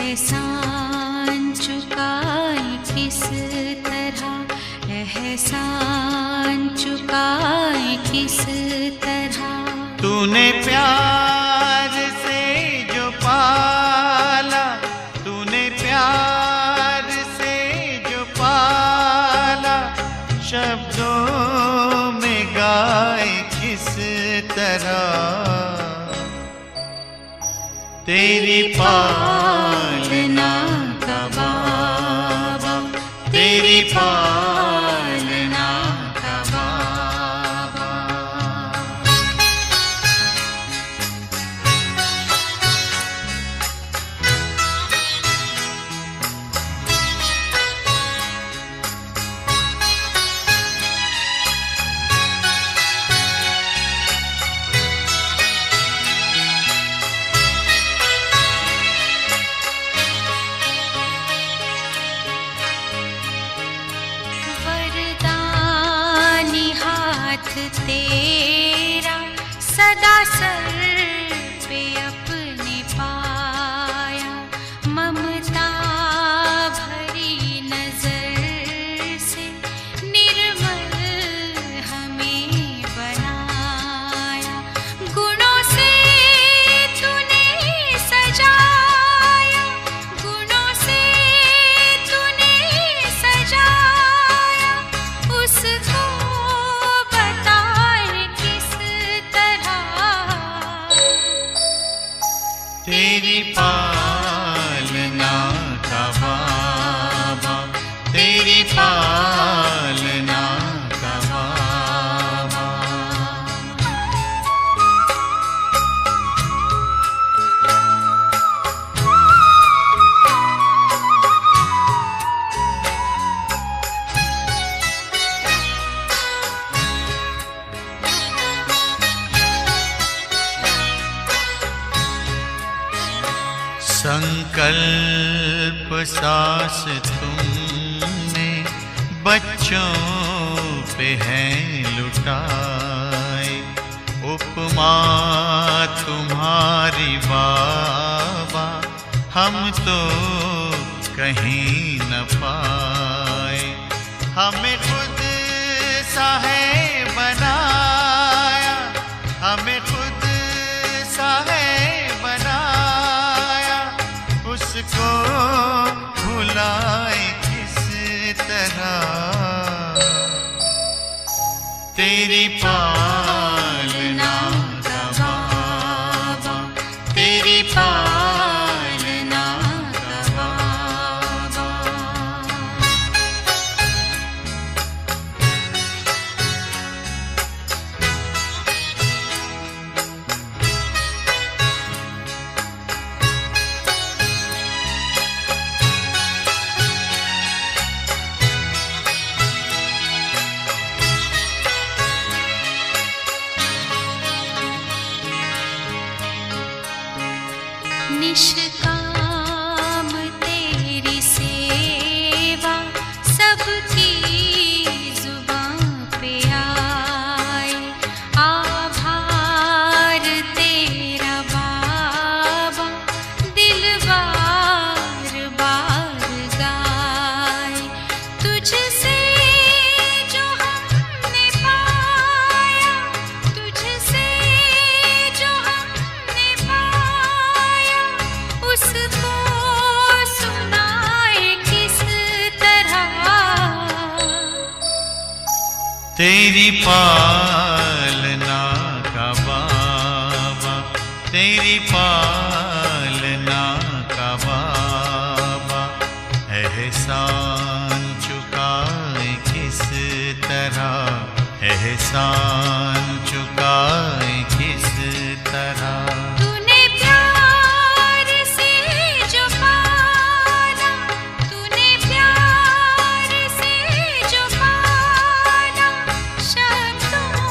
एहसान चुकाए किस तरह, एहसान चुकाए किस तरह। तूने प्यार से जो पाला, तूने प्यार से जो पाला, शब्दों में गाए किस तरह। तेरी पालना का बाबा, तेरी पालना का बाबा। तेरा सदा सर पे अपने पाया, ममता भरी नजर से निर्मल हमें बनाया। गुणों से तूने सजाया, गुणों से तूने सजाया, उसको तेरी पालना का बाबा, तेरी पालना का बाबा। संकल्प सांस तुमने बच्चों पे हैं लुटाए, उपमा तुम्हारी बाबा हम तो कहीं न पाए। हमें खुद सा है बनाया, हमें खुद सा है बनाया, उसको भुलाए किस तरह। तेरी पालना का बाबा, तेरी पालना का बाबा। निष्काम तेरी सेवा सबकी जुबां पे आए, आभार तेरा बाबा दिल बार बार गाए। तुझसे जो हमने पाया, तुझसे जो हमने पाया, उसको सुनाए किस तरह। तेरी पालना का बाबा, तेरी पालना का बाबा। एहसान चुकाए किस तरह, एहसान चुकाए किस तरह। तूने प्यार से जो पाला, तूने प्यार से जो पाला, शब्दों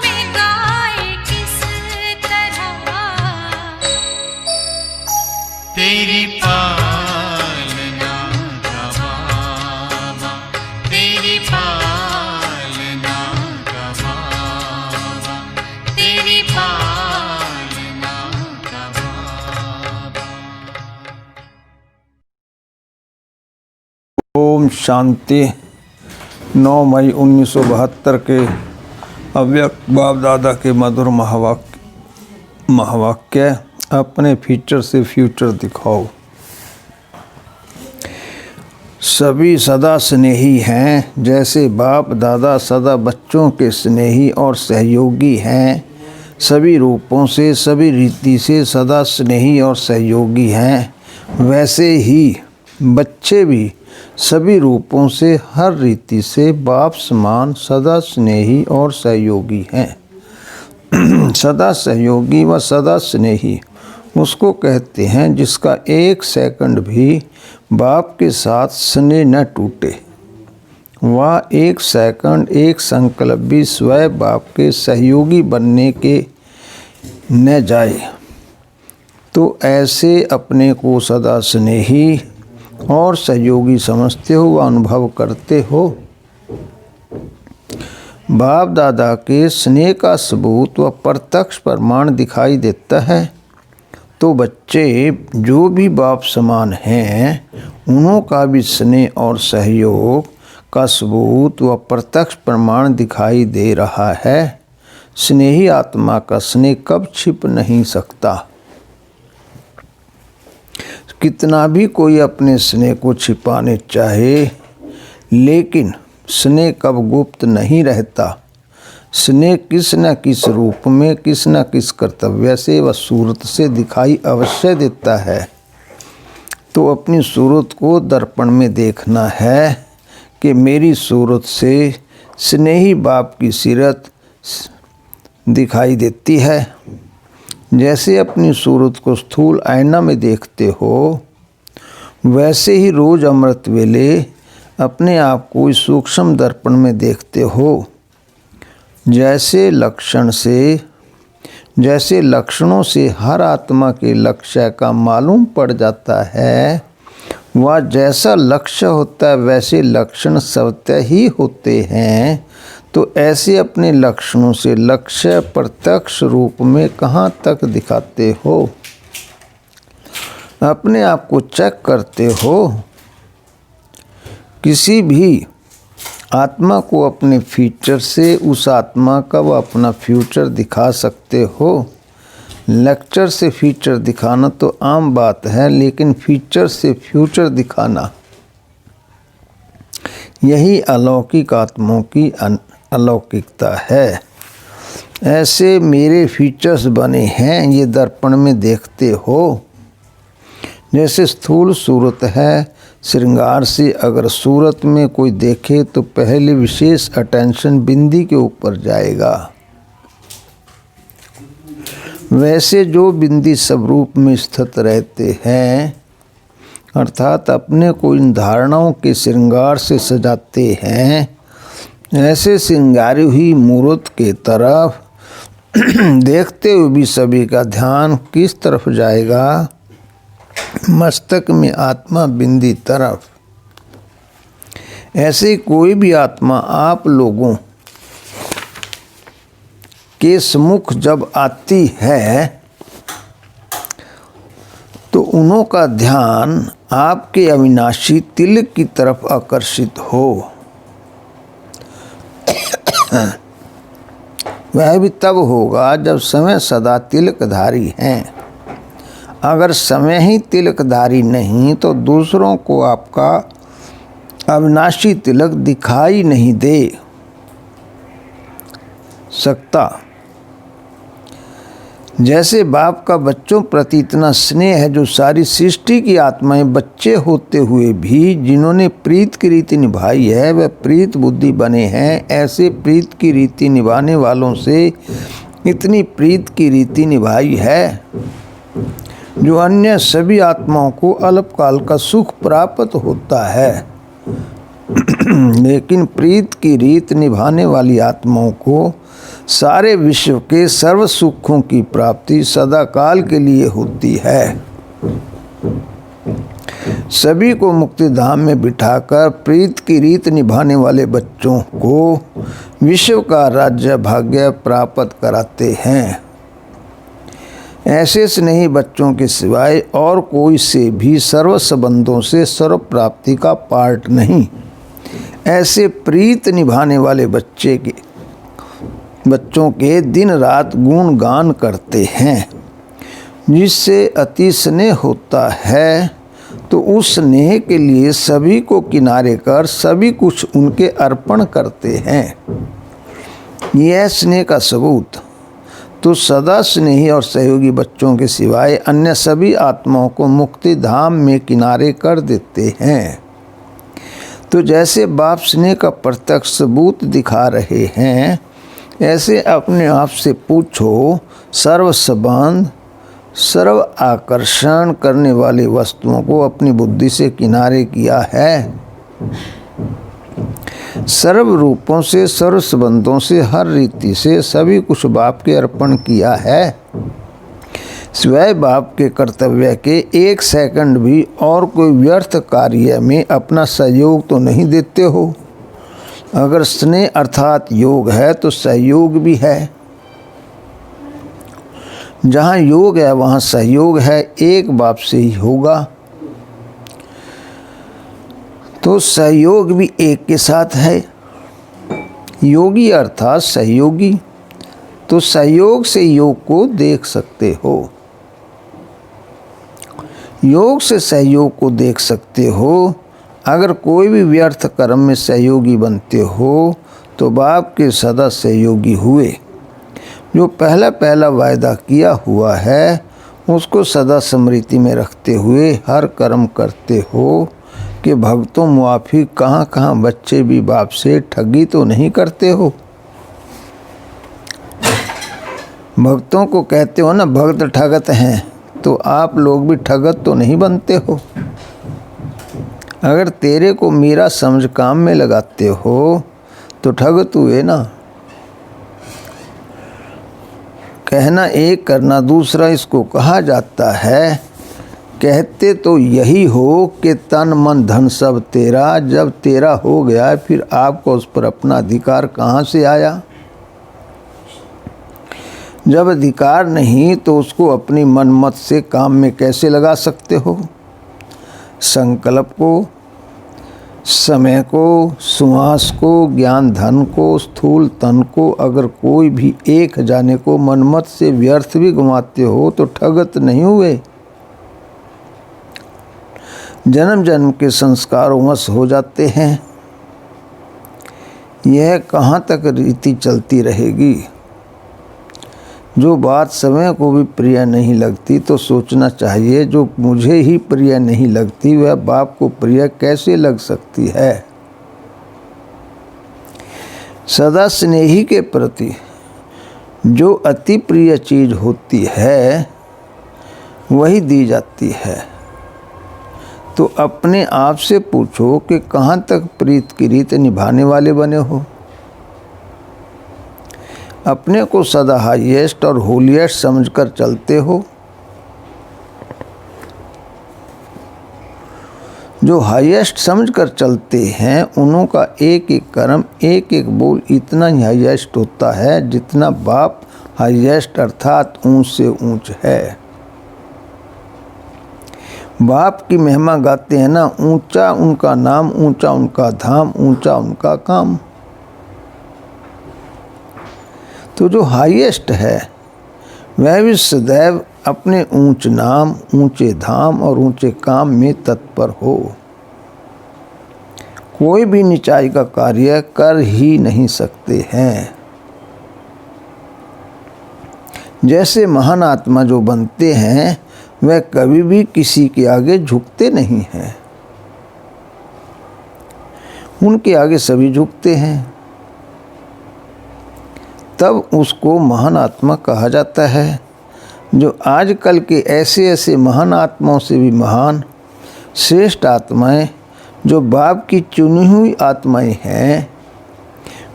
में गाए किस तरह। तेरी पालना का बाबा, तेरी पालना का बाबा, तेरी पालना का बाबा। ओम शांति। 9 मई 1972 के अव्यक्त बाप दादा के मधुर महावाक्य अपने फीचर से फ्यूचर दिखाओ। सभी सदा स्नेही हैं, जैसे बाप दादा सदा बच्चों के स्नेही और सहयोगी हैं। सभी रूपों से, सभी रीति से सदा स्नेही और सहयोगी हैं, वैसे ही बच्चे भी सभी रूपों से, हर रीति से बाप समान सदा स्नेही और सहयोगी हैं। सदा सहयोगी व सदा स्नेही उसको कहते हैं जिसका 1 सेकंड भी बाप के साथ स्नेह न टूटे। वह 1 सेकंड, 1 संकल्प भी स्वयं बाप के सहयोगी बनने के न जाए। तो ऐसे अपने को सदा स्नेही और सहयोगी समझते हो व अनुभव करते हो। बाप दादा के स्नेह का सबूत व प्रत्यक्ष प्रमाण दिखाई देता है। तो बच्चे जो भी बाप समान हैं, उन्हों का भी स्नेह और सहयोग का सबूत व प्रत्यक्ष प्रमाण दिखाई दे रहा है। स्नेही आत्मा का स्नेह कब छिप नहीं सकता। कितना भी कोई अपने स्नेह को छिपाने चाहे, लेकिन स्नेह कब गुप्त नहीं रहता। स्नेह किस न किस रूप में, किस न किस कर्तव्य से व सूरत से दिखाई अवश्य देता है। तो अपनी सूरत को दर्पण में देखना है कि मेरी सूरत से स्नेही बाप की सीरत दिखाई देती है। जैसे अपनी सूरत को स्थूल आईना में देखते हो, वैसे ही रोज अमृत वेले अपने आप को इस सूक्ष्म दर्पण में देखते हो। जैसे लक्षणों से हर आत्मा के लक्ष्य का मालूम पड़ जाता है, वह जैसा लक्ष्य होता है वैसे लक्षण स्वतः ही होते हैं। तो ऐसे अपने लक्षणों से लक्ष्य प्रत्यक्ष रूप में कहाँ तक दिखाते हो। अपने आप को चेक करते हो। किसी भी आत्मा को अपने फीचर से उस आत्मा का वह अपना फ्यूचर दिखा सकते हो। लेक्चर से फीचर दिखाना तो आम बात है, लेकिन फीचर से फ्यूचर दिखाना, यही अलौकिक आत्माओं की अलौकिकता है। ऐसे मेरे फीचर्स बने हैं, ये दर्पण में देखते हो। जैसे स्थूल सूरत है, श्रृंगार से अगर सूरत में कोई देखे तो पहले विशेष अटेंशन बिंदी के ऊपर जाएगा। वैसे जो बिंदी सब रूप में स्थित रहते हैं, अर्थात अपने को इन धारणाओं के श्रृंगार से सजाते हैं, ऐसे श्रृंगारी हुई मूर्त के तरफ देखते हुए भी सभी का ध्यान किस तरफ जाएगा? मस्तक में आत्मा बिंदी तरफ। ऐसे कोई भी आत्मा आप लोगों के सम्मुख जब आती है, तो उन्हों का ध्यान आपके अविनाशी तिलक की तरफ आकर्षित हो। वह भी तब होगा जब समय सदा तिलकधारी हैं। अगर समय ही तिलकधारी नहीं तो दूसरों को आपका अविनाशी तिलक दिखाई नहीं दे सकता। जैसे बाप का बच्चों प्रति इतना स्नेह है, जो सारी सृष्टि की आत्माएं बच्चे होते हुए भी जिन्होंने प्रीत की रीति निभाई है, वह प्रीत बुद्धि बने हैं। ऐसे प्रीत की रीति निभाने वालों से इतनी प्रीत की रीति निभाई है, जो अन्य सभी आत्माओं को अल्पकाल का सुख प्राप्त होता है। लेकिन प्रीत की रीत निभाने वाली आत्माओं को सारे विश्व के सर्व सुखों की प्राप्ति सदाकाल के लिए होती है। सभी को मुक्ति धाम में बिठाकर प्रीत की रीत निभाने वाले बच्चों को विश्व का राज्य भाग्य प्राप्त कराते हैं। ऐसे स्नेही बच्चों के सिवाय और कोई से भी सर्व संबंधों से सर्व प्राप्ति का पार्ट नहीं। ऐसे प्रीत निभाने वाले बच्चों के दिन रात गुणगान करते हैं। जिससे अति स्नेह होता है तो उस स्नेह के लिए सभी को किनारे कर सभी कुछ उनके अर्पण करते हैं। यह स्नेह का सबूत तो सदा स्नेही और सहयोगी बच्चों के सिवाय अन्य सभी आत्माओं को मुक्ति धाम में किनारे कर देते हैं। तो जैसे बाप स्नेह का प्रत्यक्ष सबूत दिखा रहे हैं, ऐसे अपने आप से पूछो, सर्व संबंध सर्व आकर्षण करने वाली वस्तुओं को अपनी बुद्धि से किनारे किया है? सर्व रूपों से सर्व संबंधों से हर रीति से सभी कुछ बाप के अर्पण किया है। सिवाय बाप के कर्तव्य के एक सेकंड भी और कोई व्यर्थ कार्य में अपना सहयोग तो नहीं देते हो। अगर स्नेह अर्थात योग है तो सहयोग भी है। जहाँ योग है वहाँ सहयोग है, एक बाप से ही होगा। तो सहयोग भी एक के साथ है। योगी अर्थात सहयोगी, तो सहयोग से योग को देख सकते हो। योग से सहयोग को देख सकते हो। अगर कोई भी व्यर्थ कर्म में सहयोगी बनते हो तो बाप के सदा सहयोगी हुए। जो पहला वायदा किया हुआ है उसको सदा स्मृति में रखते हुए हर कर्म करते हो कि भक्तों मुआफी कहाँ बच्चे भी बाप से ठगी तो नहीं करते हो। भक्तों को कहते हो ना भक्त ठगत हैं, तो आप लोग भी ठगत तो नहीं बनते हो। अगर तेरे को मेरा समझ काम में लगाते हो तो ठगत हुए ना। कहना एक करना दूसरा इसको कहा जाता है। कहते तो यही हो कि तन मन धन सब तेरा, जब तेरा हो गया फिर आपको उस पर अपना अधिकार कहाँ से आया? जब अधिकार नहीं तो उसको अपनी मन मत से काम में कैसे लगा सकते हो? संकल्प को, समय को, श्वास को, ज्ञान धन को, स्थूल तन को अगर कोई भी एक जाने को मनमत से व्यर्थ भी घुमाते हो तो ठगत नहीं हुए। जन्म जन्म के संस्कारों वश हो जाते हैं। यह कहाँ तक रीति चलती रहेगी? जो बात समय को भी प्रिय नहीं लगती तो सोचना चाहिए जो मुझे ही प्रिय नहीं लगती वह बाप को प्रिय कैसे लग सकती है। सदा स्नेही के प्रति जो अति प्रिय चीज होती है वही दी जाती है। तो अपने आप से पूछो कि कहाँ तक प्रीत की रीत निभाने वाले बने हो। अपने को सदा हाईएस्ट और होलीएस्ट समझकर चलते हो। जो हाईएस्ट समझकर चलते हैं उन्हों का एक एक कर्म एक एक बोल इतना ही हाईएस्ट होता है जितना बाप हाईएस्ट अर्थात ऊंच से ऊंच है। बाप की महिमा गाते हैं ना, ऊंचा उनका नाम, ऊंचा उनका धाम, ऊंचा उनका काम। तो जो हाईएस्ट है वह भी सदैव अपने ऊंच नाम, ऊंचे धाम और ऊंचे काम में तत्पर हो। कोई भी निचाई का कार्य कर ही नहीं सकते हैं। जैसे महान आत्मा जो बनते हैं वह कभी भी किसी के आगे झुकते नहीं हैं। उनके आगे सभी झुकते हैं, तब उसको महान आत्मा कहा जाता है। जो आजकल के ऐसे ऐसे महान आत्माओं से भी महान श्रेष्ठ आत्माएं जो बाप की चुनी हुई आत्माएं हैं,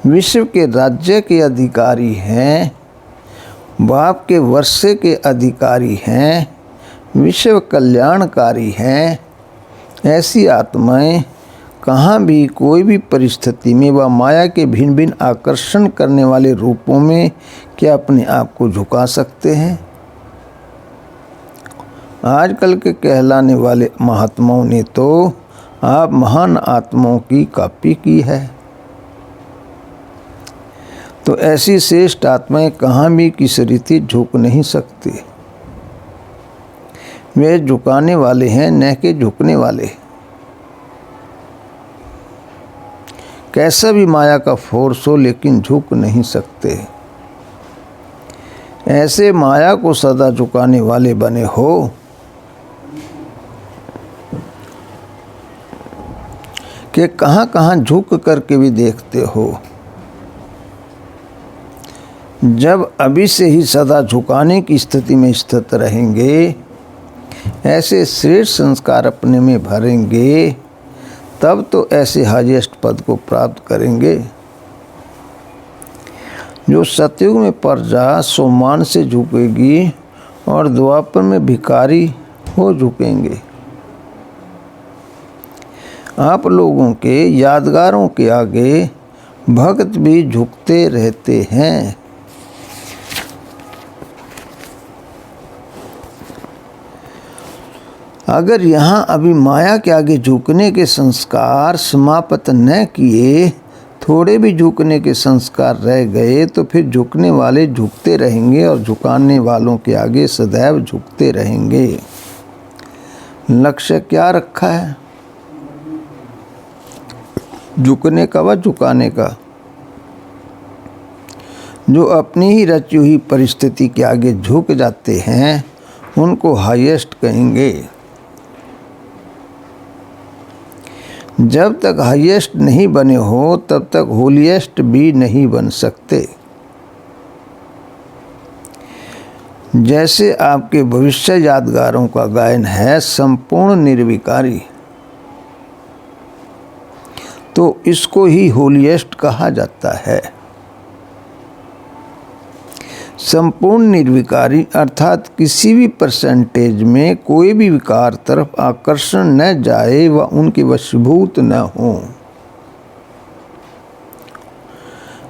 विश्व के राज्य के अधिकारी हैं, बाप के वर्षे के अधिकारी हैं, विश्व कल्याणकारी हैं, ऐसी आत्माएं कहाँ भी कोई भी परिस्थिति में व माया के भिन्न भिन्न आकर्षण करने वाले रूपों में क्या अपने आप को झुका सकते हैं? आजकल के कहलाने वाले महात्माओं ने तो आप महान आत्माओं की कॉपी की है। तो ऐसी श्रेष्ठ आत्माएं कहाँ भी किसी रीति झुक नहीं सकती। वे झुकाने वाले हैं, न कि झुकने वाले। कैसा भी माया का फोर्स हो, लेकिन झुक नहीं सकते। ऐसे माया को सदा झुकाने वाले बने हो कि कहाँ कहाँ झुक करके भी देखते हो। जब अभी से ही सदा झुकाने की स्थिति में स्थित रहेंगे, ऐसे श्रेष्ठ संस्कार अपने में भरेंगे, तब तो ऐसे हाईएस्ट पद को प्राप्त करेंगे। जो सतयुग में प्रजा सम्मान से झुकेगी और द्वापर में भिखारी हो झुकेंगे। आप लोगों के यादगारों के आगे भक्त भी झुकते रहते हैं। अगर यहाँ अभी माया के आगे झुकने के संस्कार समाप्त न किए, थोड़े भी झुकने के संस्कार रह गए, तो फिर झुकने वाले झुकते रहेंगे और झुकाने वालों के आगे सदैव झुकते रहेंगे। लक्ष्य क्या रखा है? झुकने का व झुकाने का। जो अपनी ही रची हुई परिस्थिति के आगे झुक जाते हैं, उनको हाईएस्ट कहेंगे। जब तक हाईएस्ट नहीं बने हो, तब तक होलीएस्ट भी नहीं बन सकते। जैसे आपके भविष्य यादगारों का गायन है संपूर्ण निर्विकारी, तो इसको ही होलीएस्ट कहा जाता है। संपूर्ण निर्विकारी अर्थात किसी भी परसेंटेज में कोई भी विकार तरफ आकर्षण न जाए व उनके वशीभूत न हो।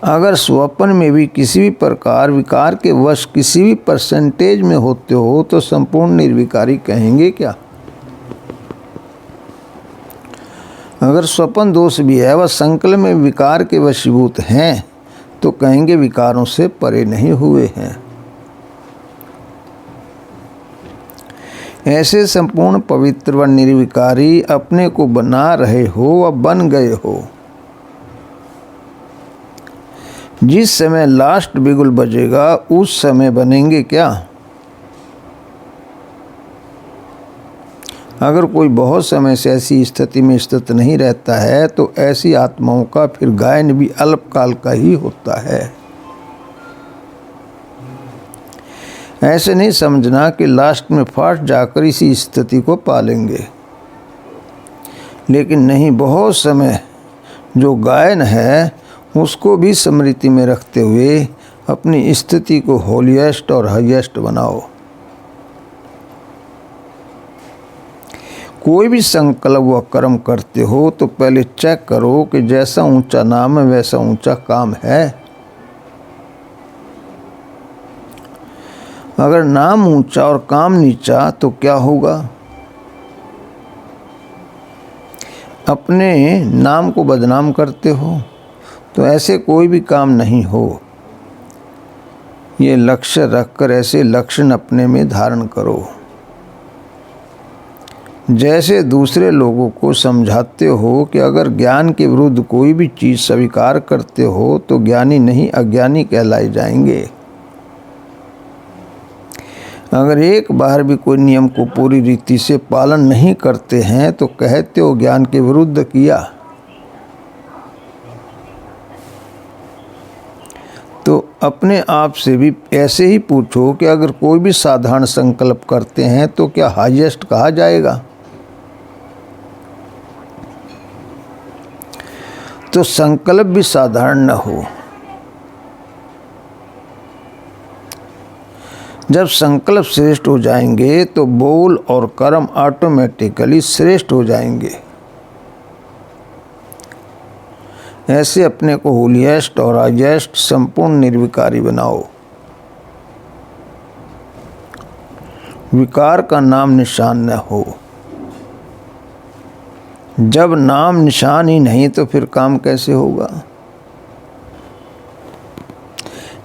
अगर स्वप्न में भी किसी भी प्रकार विकार के वश किसी भी परसेंटेज में होते हो, तो संपूर्ण निर्विकारी कहेंगे क्या? अगर स्वप्न दोष भी है व संकल्प में विकार के वशीभूत हैं, तो कहेंगे विकारों से परे नहीं हुए हैं। ऐसे संपूर्ण पवित्र व निर्विकारी अपने को बना रहे हो व बन गए हो। जिस समय लास्ट बिगुल बजेगा, उस समय बनेंगे क्या? अगर कोई बहुत समय से ऐसी स्थिति में स्थित नहीं रहता है, तो ऐसी आत्माओं का फिर गायन भी अल्पकाल का ही होता है। ऐसे नहीं समझना कि लास्ट में फास्ट जाकर इसी स्थिति को पालेंगे। लेकिन नहीं, बहुत समय जो गायन है उसको भी स्मृति में रखते हुए अपनी स्थिति को होलीएस्ट और हाईएस्ट बनाओ। कोई भी संकल्प व कर्म करते हो तो पहले चेक करो कि जैसा ऊंचा नाम है वैसा ऊंचा काम है। अगर नाम ऊंचा और काम नीचा तो क्या होगा? अपने नाम को बदनाम करते हो, तो ऐसे कोई भी काम नहीं हो। ये लक्ष्य रखकर ऐसे लक्षण अपने में धारण करो। जैसे दूसरे लोगों को समझाते हो कि अगर ज्ञान के विरुद्ध कोई भी चीज़ स्वीकार करते हो तो ज्ञानी नहीं अज्ञानी कहलाए जाएंगे। अगर एक बार भी कोई नियम को पूरी रीति से पालन नहीं करते हैं तो कहते हो ज्ञान के विरुद्ध किया। तो अपने आप से भी ऐसे ही पूछो कि अगर कोई भी साधारण संकल्प करते हैं तो क्या हाईएस्ट कहा जाएगा? तो संकल्प भी साधारण न हो। जब संकल्प श्रेष्ठ हो जाएंगे तो बोल और कर्म ऑटोमेटिकली श्रेष्ठ हो जाएंगे। ऐसे अपने को होलीएस्ट और हाईएस्ट संपूर्ण निर्विकारी बनाओ। विकार का नाम निशान न हो। जब नाम निशान ही नहीं तो फिर काम कैसे होगा?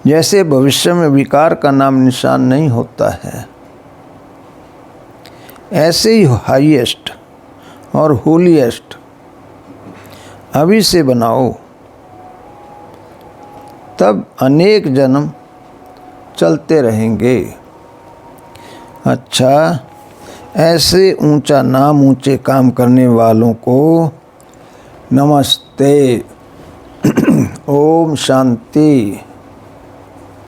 जैसे भविष्य में विकार का नाम निशान नहीं होता है, ऐसे ही हाईएस्ट और होलीएस्ट अभी से बनाओ, तब अनेक जन्म चलते रहेंगे। अच्छा, ऐसे ऊंचा नाम ऊंचे काम करने वालों को नमस्ते। ओम शांति।